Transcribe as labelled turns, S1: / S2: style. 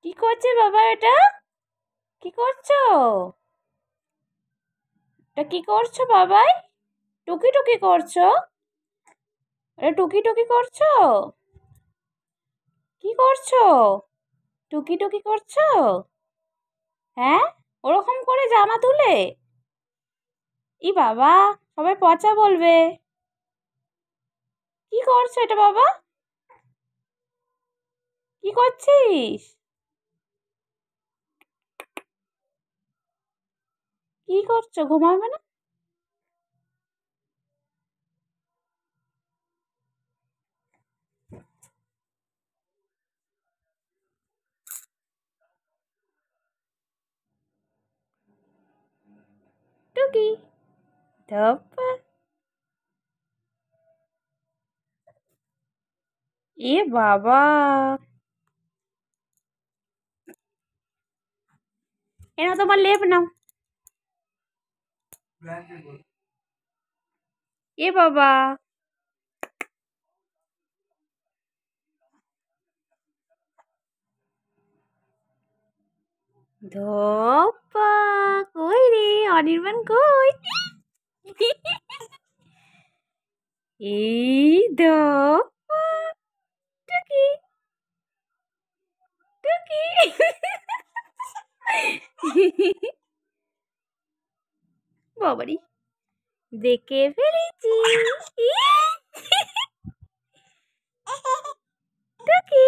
S1: কি করছে বাবা এটা? কি করছো? এটা কি করছো বাবাই? টুকি টুকি করছো? এটা টুকি টুকি করছো? কি করছো? টুকি টুকি করছো? হ্যাঁ, ওরকম করে জামা তুলে? ই বাবা, সবাই পচা বলবে। কি করছো এটা বাবা? কি করছিস? কি করছো, ঘুমাবে না? টুকি, ধপ্পা। এ বাবা, এনাও তোমার লেপ নাও। এ বাবা, ধপ্পা। কই রে অনির্বাণ, কই? এই ধপ্পা, টুকি টুকি। বাবারি, দেখে ফেলেছি। টুকি।